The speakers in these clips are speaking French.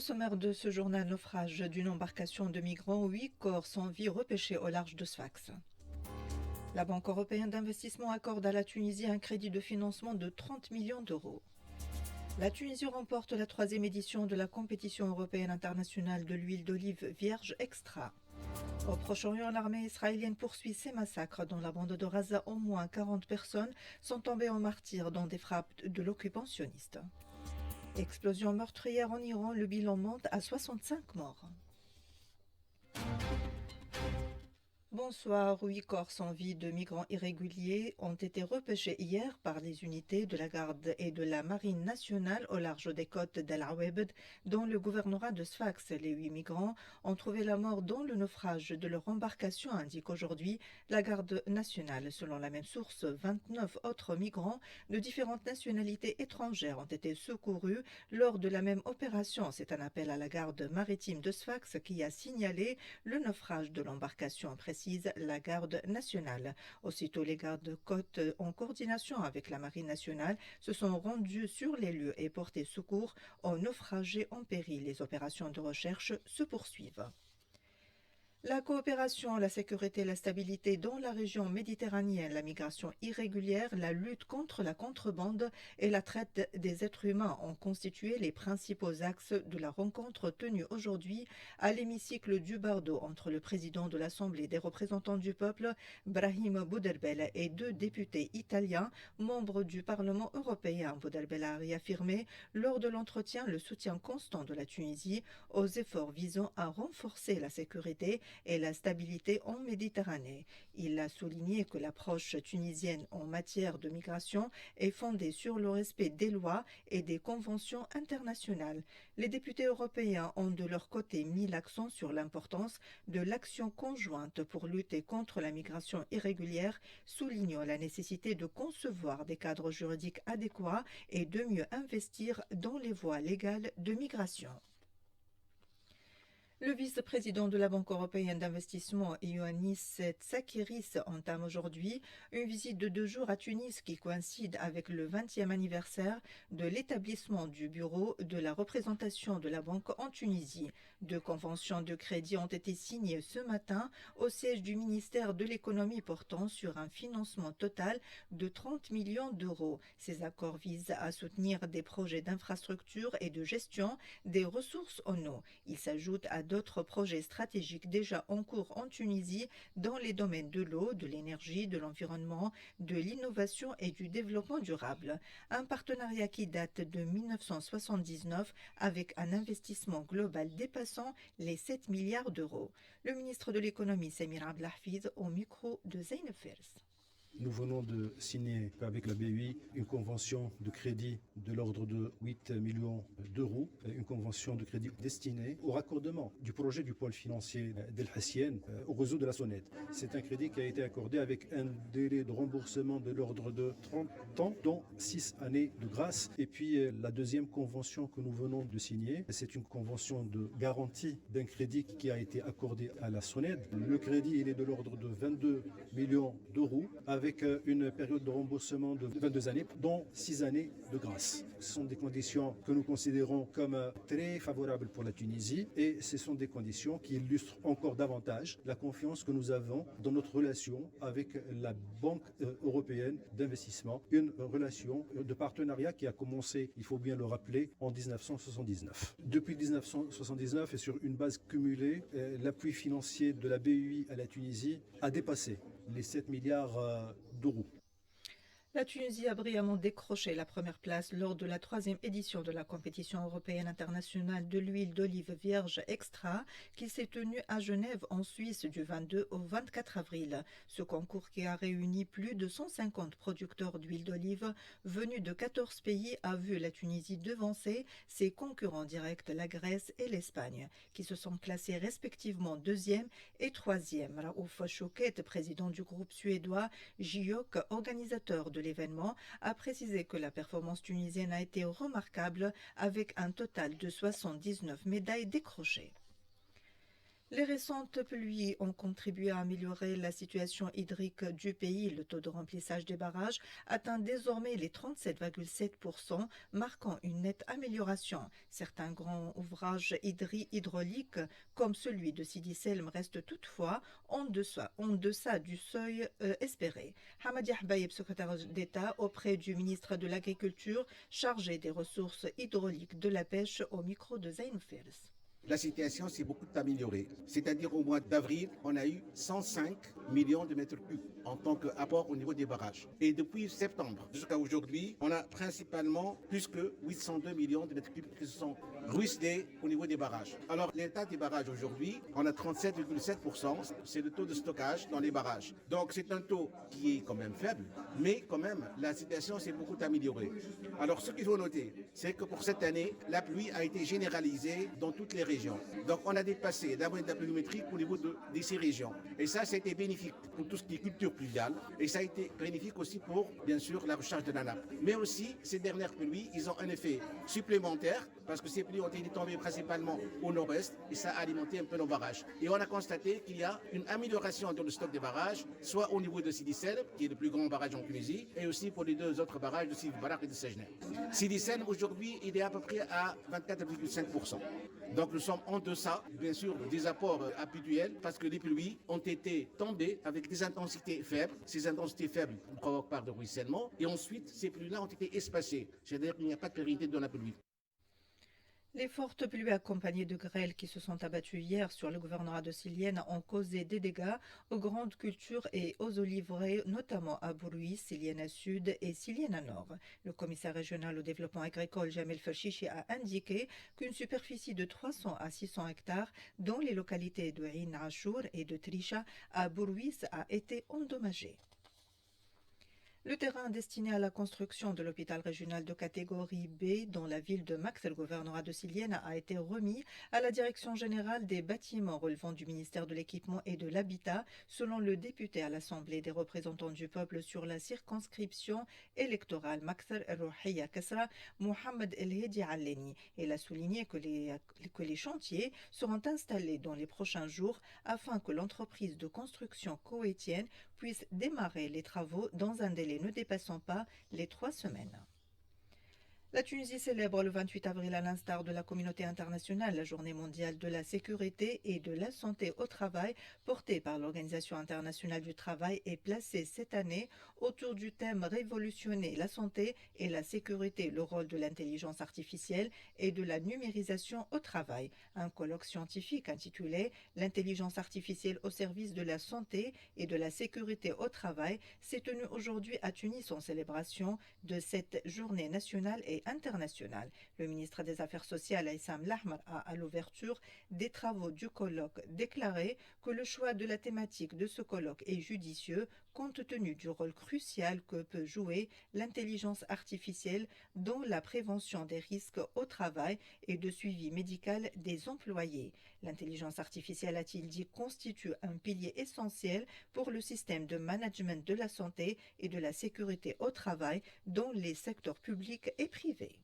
sommaire de ce journal, naufrage d'une embarcation de migrants, 8 corps sans vie repêchés au large de Sfax. La Banque européenne d'investissement accorde à la Tunisie un crédit de financement de 30 millions d'euros. La Tunisie remporte la 3e édition de la compétition européenne internationale de l'huile d'olive vierge extra. Au Proche-Orient, l'armée israélienne poursuit ses massacres dans la bande de Gaza. Au moins 40 personnes sont tombées en martyrs dans des frappes de l'occupant sioniste. Explosion meurtrière en Iran, le bilan monte à 65 morts. Bonsoir, 8 corps sans vie de migrants irréguliers ont été repêchés hier par les unités de la garde et de la marine nationale au large des côtes d'El Awebed, dans le gouvernorat de Sfax. Les 8 migrants ont trouvé la mort dans le naufrage de leur embarcation, indique aujourd'hui la garde nationale. Selon la même source, 29 autres migrants de différentes nationalités étrangères ont été secourus lors de la même opération. C'est un appel à la garde maritime de Sfax qui a signalé le naufrage de l'embarcation, précise la garde nationale. Aussitôt, les gardes-côtes, en coordination avec la marine nationale, se sont rendus sur les lieux et porté secours aux naufragés en péril. Les opérations de recherche se poursuivent. La coopération, la sécurité et la stabilité dans la région méditerranéenne, la migration irrégulière, la lutte contre la contrebande et la traite des êtres humains ont constitué les principaux axes de la rencontre tenue aujourd'hui à l'hémicycle du Bardo entre le président de l'Assemblée des représentants du peuple, Brahim Bouderbel, et 2 députés italiens, membres du Parlement européen. Bouderbel a réaffirmé lors de l'entretien le soutien constant de la Tunisie aux efforts visant à renforcer la sécurité et la stabilité en Méditerranée. Il a souligné que l'approche tunisienne en matière de migration est fondée sur le respect des lois et des conventions internationales. Les députés européens ont de leur côté mis l'accent sur l'importance de l'action conjointe pour lutter contre la migration irrégulière, soulignant la nécessité de concevoir des cadres juridiques adéquats et de mieux investir dans les voies légales de migration. Le vice-président de la Banque européenne d'investissement, Ioannis Tsakiris, entame aujourd'hui une visite de 2 jours à Tunis qui coïncide avec le 20e anniversaire de l'établissement du bureau de la représentation de la banque en Tunisie. 2 conventions de crédit ont été signées ce matin au siège du ministère de l'économie portant sur un financement total de 30 millions d'euros. Ces accords visent à soutenir des projets d'infrastructure et de gestion des ressources en eau. Ils s'ajoutent à d'autres projets stratégiques déjà en cours en Tunisie dans les domaines de l'eau, de l'énergie, de l'environnement, de l'innovation et du développement durable. Un partenariat qui date de 1979 avec un investissement global dépassant les 7 milliards d'euros. Le ministre de l'économie, Samir Abdelhafid, au micro de Zeynep Fers. Nous venons de signer avec la BEI une convention de crédit de l'ordre de 8 millions d'euros, une convention de crédit destinée au raccordement du projet du pôle financier d'El Hassien au réseau de la Sonnette. C'est un crédit qui a été accordé avec un délai de remboursement de l'ordre de 30 ans, dont 6 années de grâce. Et puis la deuxième convention que nous venons de signer, c'est une convention de garantie d'un crédit qui a été accordé à la Sonnette. Le crédit, il est de l'ordre de 22 millions d'euros, avec une période de remboursement de 22 années, dont 6 années de grâce. Ce sont des conditions que nous considérons comme très favorables pour la Tunisie, et ce sont des conditions qui illustrent encore davantage la confiance que nous avons dans notre relation avec la Banque européenne d'investissement, une relation de partenariat qui a commencé, il faut bien le rappeler, en 1979. Depuis 1979 et sur une base cumulée, l'appui financier de la BEI à la Tunisie a dépassé les 7 milliards d'euros. La Tunisie a brillamment décroché la première place lors de la 3e édition de la compétition européenne internationale de l'huile d'olive vierge extra qui s'est tenue à Genève en Suisse du 22 au 24 avril. Ce concours qui a réuni plus de 150 producteurs d'huile d'olive venus de 14 pays a vu la Tunisie devancer ses concurrents directs, la Grèce et l'Espagne, qui se sont classés respectivement 2e et 3e. Raouf Chouket, président du groupe suédois JIOC, organisateur de l'événement, a précisé que la performance tunisienne a été remarquable avec un total de 79 médailles décrochées. Les récentes pluies ont contribué à améliorer la situation hydrique du pays. Le taux de remplissage des barrages atteint désormais les 37,7%, marquant une nette amélioration. Certains grands ouvrages hydrauliques, comme celui de Sidi Selm, restent toutefois en deçà du seuil espéré. Hamadi Ahbaïb, secrétaire d'État auprès du ministre de l'Agriculture, chargé des ressources hydrauliques de la pêche, au micro de Zain Fers. La situation s'est beaucoup améliorée. C'est-à-dire au mois d'avril, on a eu 105 millions de mètres cubes en tant qu'apport au niveau des barrages. Et depuis septembre jusqu'à aujourd'hui, on a principalement plus que 802 millions de mètres cubes qui se sont ruisselés au niveau des barrages. Alors l'état des barrages aujourd'hui, on a 37,7%, c'est le taux de stockage dans les barrages. Donc c'est un taux qui est quand même faible, mais quand même la situation s'est beaucoup améliorée. Alors ce qu'il faut noter, c'est que pour cette année, la pluie a été généralisée dans toutes les régions. Donc on a dépassé la moyenne de la pluviométrie au niveau de ces régions. Et ça a été bénéfique pour tout ce qui est culture pluviale. Et ça a été bénéfique aussi pour, bien sûr, la recharge de la nappe. Mais aussi, ces dernières pluies, ils ont un effet supplémentaire parce que ces pluies ont été tombées principalement au nord-est et ça a alimenté un peu nos barrages. Et on a constaté qu'il y a une amélioration dans le stock des barrages, soit au niveau de Sidi Selm, qui est le plus grand barrage en Tunisie, et aussi pour les deux autres barrages de Sidi Barak et de Sejner. Sidi Selm, aujourd'hui, il est à peu près à 24,5%. Donc nous sommes en deçà, bien sûr, des apports habituels parce que les pluies ont été tombées avec des intensités faibles. Ces intensités faibles ne provoquent pas de ruissellement. Et ensuite, ces pluies-là ont été espacées. C'est-à-dire qu'il n'y a pas de pérennité dans la pluie. Les fortes pluies accompagnées de grêles qui se sont abattues hier sur le gouvernorat de Silienne ont causé des dégâts aux grandes cultures et aux oliveraies, notamment à Bourouis, Silienne à Sud et Silienne à Nord. Le commissaire régional au développement agricole, Jamel Fachichi, a indiqué qu'une superficie de 300 à 600 hectares dans les localités de Ain Achour et de Trisha à Bourouis a été endommagée. Le terrain destiné à la construction de l'hôpital régional de catégorie B dans la ville de Max, le gouvernorat de Silienne, a été remis à la direction générale des bâtiments relevant du ministère de l'Équipement et de l'Habitat, selon le député à l'Assemblée des représentants du peuple sur la circonscription électorale Maksar el-Rouhiya Kasra, Mohamed El-Hedi Alleni. Il a souligné que les chantiers seront installés dans les prochains jours afin que l'entreprise de construction koweïtienne puisse démarrer les travaux dans un délai ne dépassant pas les 3 semaines. La Tunisie célèbre le 28 avril, à l'instar de la communauté internationale, la Journée mondiale de la sécurité et de la santé au travail, portée par l'Organisation internationale du travail et placée cette année autour du thème Révolutionner la santé et la sécurité, le rôle de l'intelligence artificielle et de la numérisation au travail. Un colloque scientifique intitulé L'intelligence artificielle au service de la santé et de la sécurité au travail s'est tenu aujourd'hui à Tunis en célébration de cette journée nationale et internationale. Le ministre des Affaires sociales, Aïssam Lahmar, a, à l'ouverture des travaux du colloque, déclaré que le choix de la thématique de ce colloque est judicieux compte tenu du rôle crucial que peut jouer l'intelligence artificielle dans la prévention des risques au travail et de suivi médical des employés. L'intelligence artificielle, a-t-il dit, constitue un pilier essentiel pour le système de management de la santé et de la sécurité au travail dans les secteurs publics et privés.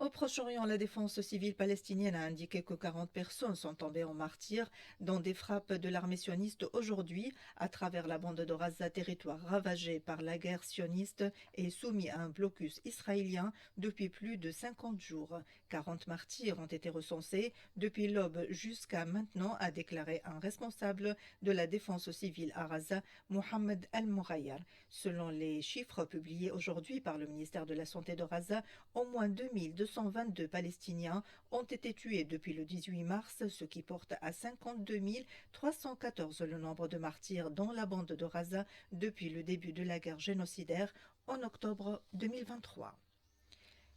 Au Proche-Orient, la défense civile palestinienne a indiqué que 40 personnes sont tombées en martyrs dans des frappes de l'armée sioniste aujourd'hui à travers la bande de Gaza, territoire ravagé par la guerre sioniste et soumis à un blocus israélien depuis plus de 50 jours. 40 martyrs ont été recensés depuis l'aube jusqu'à maintenant, a déclaré un responsable de la défense civile à Gaza, Mohamed Al-Mourayyar. Selon les chiffres publiés aujourd'hui par le ministère de la Santé de Gaza, au moins 2222 Palestiniens ont été tués depuis le 18 mars, ce qui porte à 52 314 le nombre de martyrs dans la bande de Gaza depuis le début de la guerre génocidaire en octobre 2023.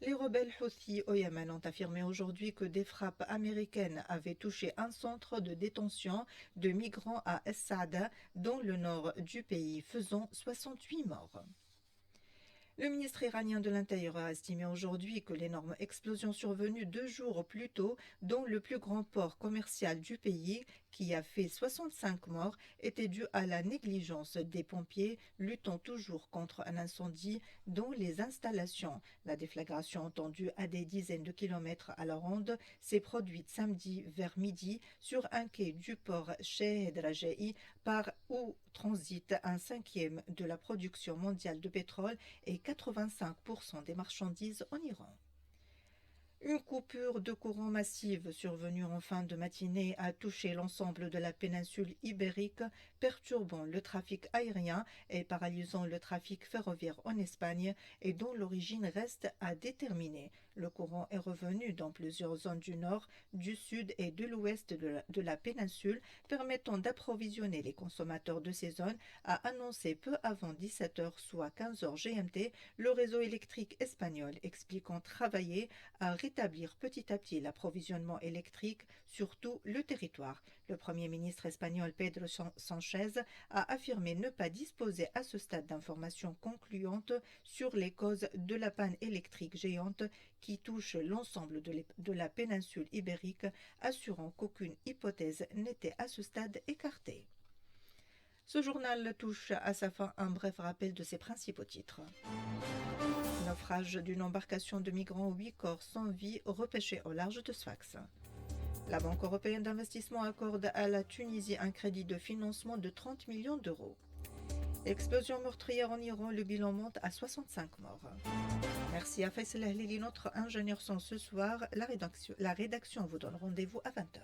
Les rebelles Houthis au Yémen ont affirmé aujourd'hui que des frappes américaines avaient touché un centre de détention de migrants à Es-Saada, dans le nord du pays, faisant 68 morts. Le ministre iranien de l'Intérieur a estimé aujourd'hui que l'énorme explosion survenue 2 jours plus tôt dans le plus grand port commercial du pays, qui a fait 65 morts, était due à la négligence des pompiers luttant toujours contre un incendie dans les installations. La déflagration entendue à des dizaines de kilomètres à la ronde s'est produite samedi vers midi sur un quai du port Cheikh Raja'i par où transite un cinquième de la production mondiale de pétrole et 85% des marchandises en Iran. Une coupure de courant massive survenue en fin de matinée a touché l'ensemble de la péninsule ibérique, perturbant le trafic aérien et paralysant le trafic ferroviaire en Espagne et dont l'origine reste à déterminer. Le courant est revenu dans plusieurs zones du nord, du sud et de l'ouest de la péninsule, permettant d'approvisionner les consommateurs de ces zones, a annoncé peu avant 17h, soit 15h GMT, le réseau électrique espagnol, expliquant travailler à rétablir petit à petit l'approvisionnement électrique sur tout le territoire. Le Premier ministre espagnol Pedro Sánchez a affirmé ne pas disposer à ce stade d'informations concluantes sur les causes de la panne électrique géante qui touche l'ensemble de la péninsule ibérique, assurant qu'aucune hypothèse n'était à ce stade écartée. Ce journal touche à sa fin un bref rappel de ses principaux titres. Naufrage d'une embarcation de migrants, 8 corps sans vie repêchés au large de Sfax. La Banque européenne d'investissement accorde à la Tunisie un crédit de financement de 30 millions d'euros. Explosion meurtrière en Iran, le bilan monte à 65 morts. Merci à Faisal Ahlili, notre ingénieur son ce soir. La rédaction vous donne rendez-vous à 20h.